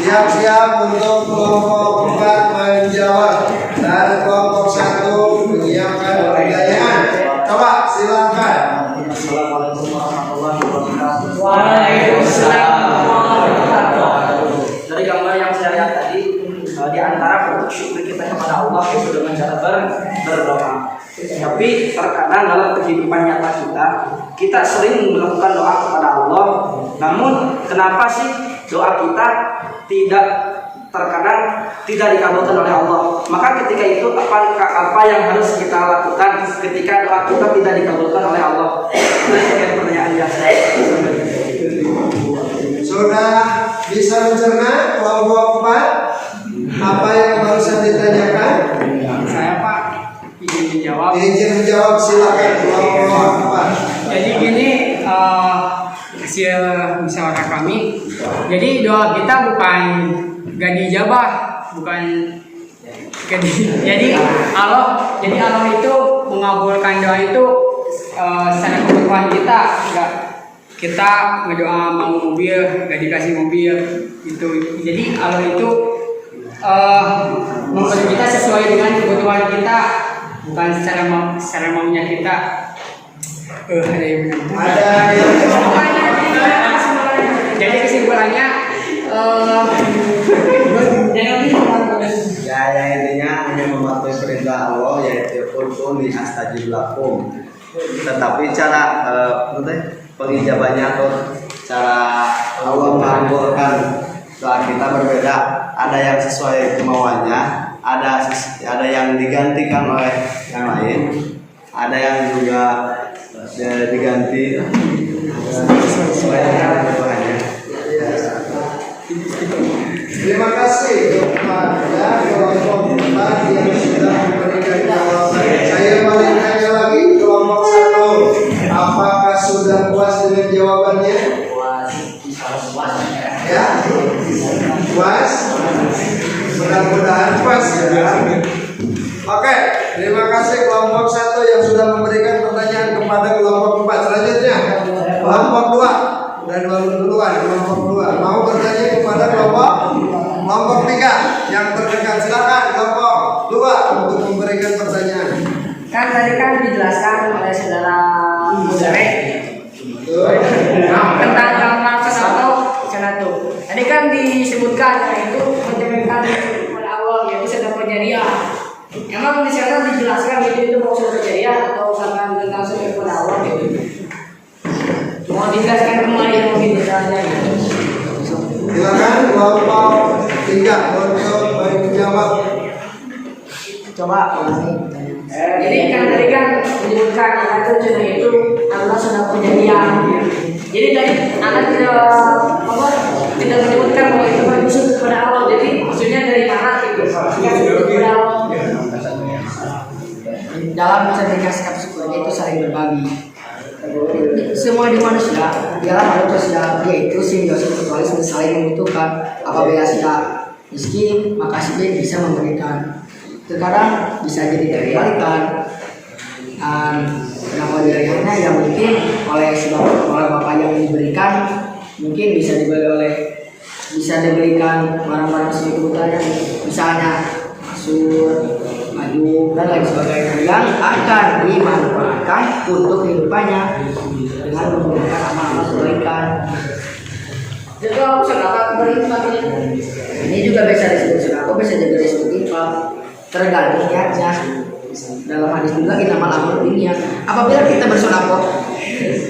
Siap-siap untuk kelompok 4 menjawab. Dan kelompok 1 kita sering melakukan doa kepada Allah, namun kenapa sih doa kita terkadang tidak dikabulkan oleh Allah? Maka ketika itu apa yang harus kita lakukan ketika doa kita tidak dikabulkan oleh Allah? Ini pertanyaan yang saya. Sudah bisa mencerna kelompok 4 apa yang barusan ditanyakan? Saya Pak izin menjawab. Izin menjawab, silakan kelompok 4. Jadi gini hasil musyawarah kami. Jadi doa kita bukan gak dijabah, bukan jadi Allah itu mengabulkan doa itu secara kebutuhan kita. Enggak kita ngedoa mau mobil gak dikasih mobil itu. Jadi Allah itu memberi kita sesuai dengan kebutuhan kita, bukan secara maunya kita. Ada yang Jadi kesimpulannya Ya intinya hanya mematuhi perintah Allah, yaitu ud'uni astajib lakum. Tetapi cara pengijabannya atau cara Allah mengabulkan doa kita berbeda. Ada yang sesuai kemauannya, ada yang digantikan oleh yang lain, ada yang juga diganti sesuai dengan kebutuhannya. Terima kasih kepada kelompok 4 yang sudah memberikan jawaban. Saya balik tanya lagi kelompok 1, apakah sudah puas dengan jawabannya? Ya, puas. Mudah-mudahan puas ya. Oke, terima kasih kelompok 1 yang sudah memberikan pertanyaan kepada kelompok 4. Selanjutnya kelompok 2. Dan baru duluan kelompok 2 mau bertanya kepada kelompok 3 yang terdekat. Silakan kelompok 2 untuk memberikan pertanyaan. Kan tadi kan dijelaskan oleh saudara Mudare tentang gambar senatu. Tadi kan disebutkan yaitu mencerminkan kepada Allah, yaitu sedang kejadian. Emang di sana dijelaskan itu maksud kejadian atau misalkan tentang sedang kepada Allah gitu? Mau dijelaskan kembali mungkin detailnya gitu. Silakan kelompok 3 untuk menjawab. Coba ulangi. Jadi kan tadi kan menyebutkan itu cina itu Allah sudah kejadian. Jadi tadi anak tidak menyebutkan bahwa itu maksud kepada Allah. Jadi maksudnya dari mana gitu? Kepada Allah. Dalam cerita sikap syukurnya itu saling berbagi. Semua di manusia ialah manusia, yaitu simbiosis mutualisme saling membutuhkan. Apabila si A miskin, maka si B bisa memberikan. Terkadang bisa jadi terbalikan. Nama dirinya yang mungkin oleh bapak yang diberikan mungkin bisa diberikan barang-barang sesuai kebutuhannya, misalnya kasur, baju dan lain sebagainya yang akan dimanfaatkan untuk kehidupannya dengan menggunakan amal-amal kebaikan. Juga sedekah berinfak ini juga bisa disebut sedekah, bisa juga disebut infak, tergantung niatnya. Dalam hadis juga innamal a'malu binniyat. Apabila kita bersedekah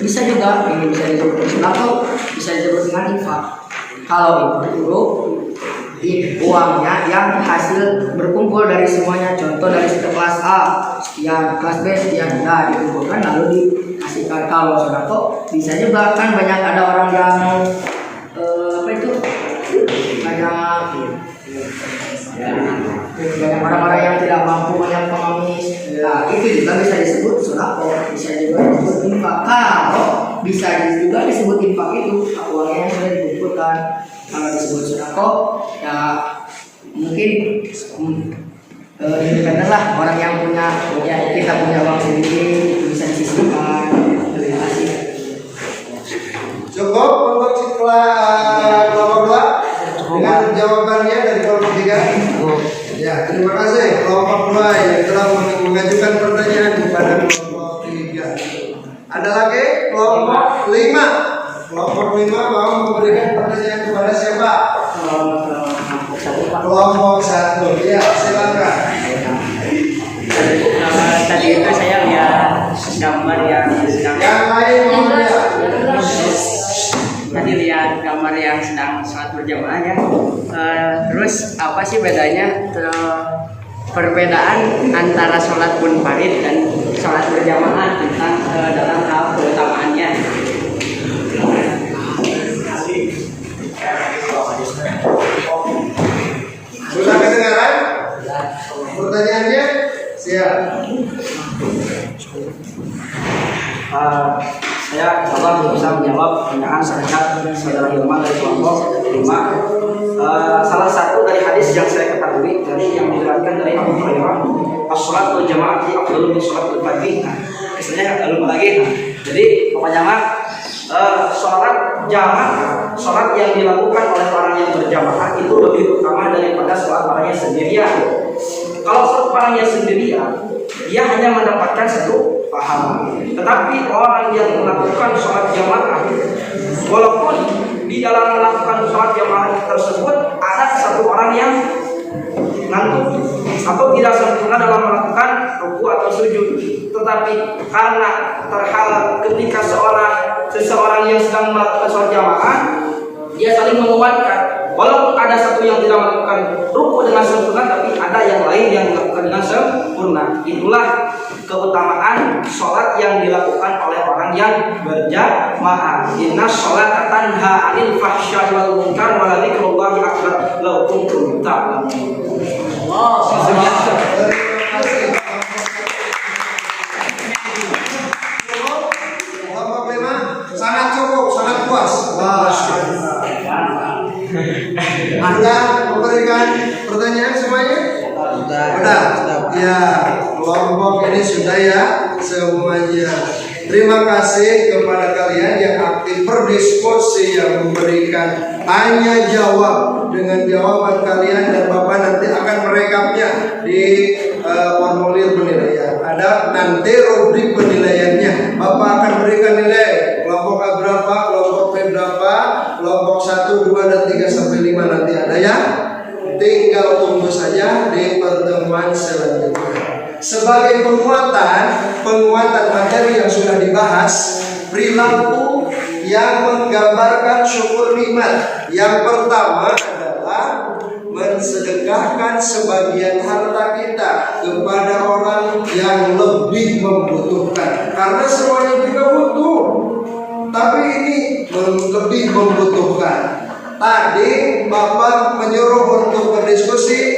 bisa juga ini bisa disebut sedekah, bisa disebut dengan infak. Kalau itu uangnya yang hasil berkumpul dari semuanya, contoh dari kelas A sekian, kelas B sekian, nah dikumpulkan lalu dikasihkan. Kalau sedekah bisa juga kan banyak ada orang yang banyak orang-orang yang tidak mampu, banyak pengemis. Nah itu juga bisa disebut sedekah, bisa juga disebut infak. Kalau bisa juga disebut infak itu uangnya yang sudah dikumpulkan. Kalau disebut sedekah ya mungkin independen lah, orang yang punya kita punya uang sendiri itu bisa disisihkan. Terima kasih. Cukup untuk kelompok 2 dengan jawabannya dari kelompok 3. Ya, terima kasih kelompok 2 yang telah mengajukan pertanyaan kepada kelompok 3. Ada lagi kelompok 5. Kelompok 5 mau memberikan pertanyaan kepada siapa? Kelompok 1. Ya, silakan. tadi itu saya lihat gambar yang Yang lain kamar yang sedang sholat berjamaah ya. Terus apa sih bedanya perbedaan antara sholat munfarid dan sholat berjamaah tentang dalam hal keutamaannya? Sudah kedengaran? Pertanyaannya? Siap. Saya coba bisa menjawab pertanyaan saudara Hilman dari kelompok 5. Salah satu dari hadis yang saya ketahui dari yang diriwayatkan dari Abu Hurairah, as-sholatul jama'ati afdalu min sholatil fardhi. Istilahnya lupa lagi. Jadi pokoknya sholat jamaah, sholat yang dilakukan oleh orang yang berjamaah itu lebih utama daripada sholat orangnya sendirian. Kalau sholat orangnya sendirian, dia hanya mendapatkan satu pahala. Tetapi orang yang melakukan sholat jamaah, walaupun di dalam melakukan sholat jamaah tersebut ada satu orang yang ngantuk atau tidak sempurna dalam melakukan ruku atau sujud, tetapi karena terhalang ketika seseorang yang sedang melakukan sholat jamaah, dia saling menguatkan. Walaupun ada satu yang tidak melakukan ruku dengan sempurna, tapi ada yang lain yang melakukan dengan sempurna. Itulah keutamaan sholat yang dilakukan oleh orang yang berjamaah. Inna sholata tanha 'anil fahsya'i wal munkar wa la dzikrullahi akbar law kuntum ta'lamun. Kelompok 5 sangat cukup, sangat puas. Anda memberikan pertanyaan semuanya? Sudah. Ya, kelompok ini sudah ya semuanya. Terima kasih kepada kalian yang aktif berdiskusi, yang memberikan tanya jawab dengan jawaban kalian, dan Bapak nanti akan merekapnya di formulir penilaian. Ada nanti rubrik penilaiannya. Bapak akan berikan nilai kelompok A berapa, kelompok B berapa, kelompok 1, 2, dan 3 sampai 5 nanti ada ya. Tinggal tunggu saja di pertemuan selanjutnya. Sebagai penguatan materi yang sudah dibahas, perilaku yang menggambarkan syukur nikmat. Yang pertama adalah mensedekahkan sebagian harta kita kepada orang yang lebih membutuhkan. Karena semuanya juga butuh, tapi ini lebih membutuhkan. Tadi Bapak menyuruh untuk berdiskusi,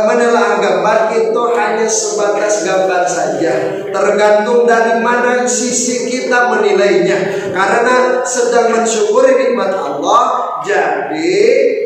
menelaah gambar itu hanya sebatas gambar saja. Tergantung dari mana sisi kita menilainya. Karena sedang mensyukuri nikmat Allah, jadi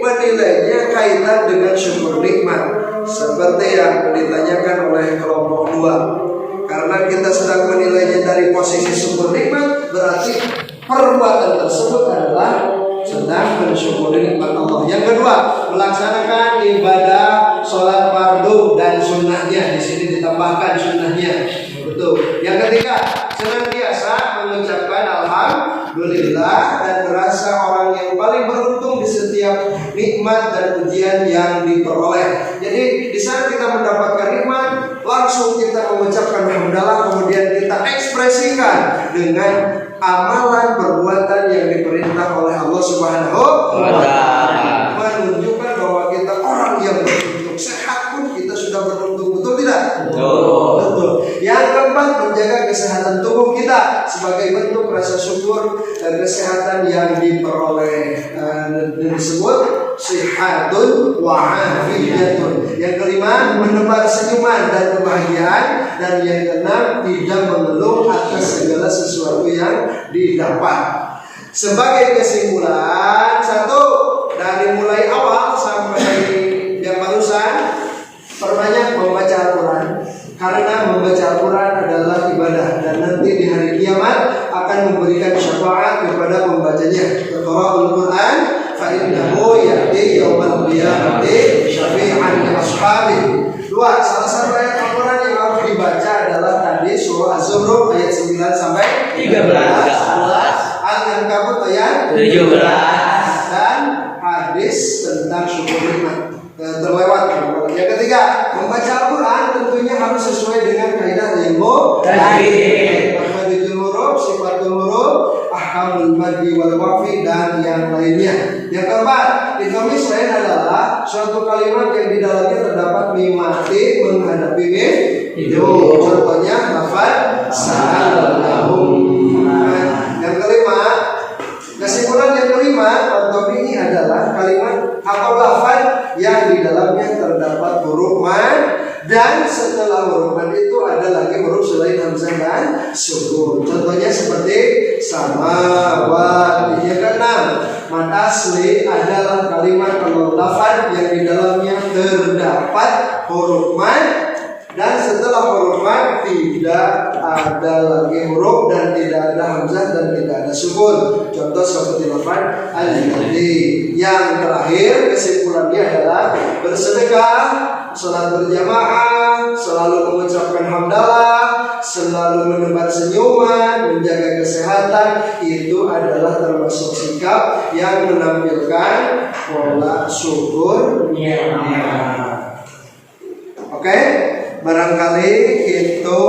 menilainya kaitan dengan syukur nikmat. Seperti yang ditanyakan oleh kelompok 2. Karena kita sedang menilainya dari posisi syukur nikmat, berarti perbuatan tersebut adalah sedang mensyukuri nikmat Allah. Yang kedua, melaksanakan ibadah sholat fardu dan sunnahnya. Di sini ditambahkan sunnahnya. Betul. Yang ketiga, senantiasa mengucapkan alhamdulillah dan merasa orang yang paling beruntung di setiap nikmat dan ujian yang diperoleh. Jadi di saat kita mendapatkan nikmat, langsung kita mengucapkan alhamdulillah, kemudian kita ekspresikan dengan amalan perbuatan yang diperintah oleh Allah Subhanahu wa Ta'ala, menunjukkan bahwa kita orang yang beruntung. Sehat pun kita sudah beruntung, betul tidak? Betul. Yang keempat, menjaga kesehatan tubuh kita sebagai bentuk rasa syukur dan kesehatan yang diperoleh, disebut sihatun wa afiyatun. Yang kelima, menebar senyuman dan kebahagiaan. Dan yang keenam, tidak mengeluh atas segala sesuatu yang didapat. Sebagai kesimpulan, satu, dari mulai awal sampai yang barusan, perbanyak membaca Al-Quran. Karena membaca Al-Quran adalah ibadah, dan nanti di hari kiamat akan memberikan syafaat kepada pembacanya. Qira'ul Quran fa innahu ya'ti yaumal qiyamati syafi'an li ashabihi. Dua, salah satu ayat Al-Quran yang harus dibaca adalah tadi surah Az-Zukhruf ayat 9 sampai 13, Al-Ankabut ayat 17, dan hadis tentang syukur nikmat terlewat. Yang ketiga, membaca Al-Quran tentunya harus sesuai dengan kaidah ilmu tajwid, Mahmadul huruf, sifatul huruf, ahkamul madhi wal waqfi, dan yang lainnya. Yang keempat, ikomis lain adalah suatu kalimat yang di dalamnya terdapat mimati menghadapi itu. Contohnya lafaz salam. Yang kelima, kesimpulan yang kelima atau ini adalah kalimat atau lafaz yang di dalamnya terdapat huruf mad dan setelah huruf mad itu ada lagi huruf selain hamzah dan sukun. Contohnya seperti samawati. Yang keenam, mad asli adalah kalimat atau lafaz yang di dalamnya terdapat huruf mad dan setelah huruf mad tidak ada lagi huruf dan tidak ada hamzah dan tidak ada sukun. Contoh seperti lafaz al-ladzi. Yang terakhir kesimpulannya adalah bersedekah, salat berjamaah, selalu mengucapkan hamdalah, selalu menebar senyuman, menjaga kesehatan, itu adalah termasuk sikap yang menampilkan pola syukur nikmat. Oke? Barangkali itu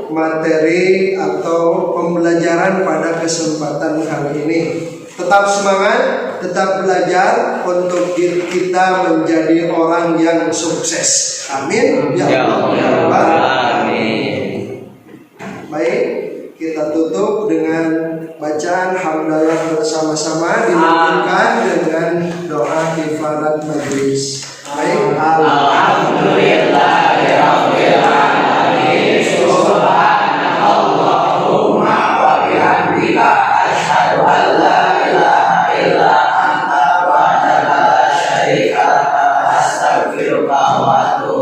materi atau pembelajaran pada kesempatan kali ini. Tetap semangat, tetap belajar untuk kita menjadi orang yang sukses. Amin. Ya Allah. Amin. Baik, kita tutup dengan bacaan hamdalah bersama-sama dilanjutkan dengan doa kifarat majlis. Baik, Alhamdulillahirabbil alamin. Subhanallahumma wa bihamdika asyhadu an la ilaha illa anta wa la syarika lak. Astaghfiruka wa atubu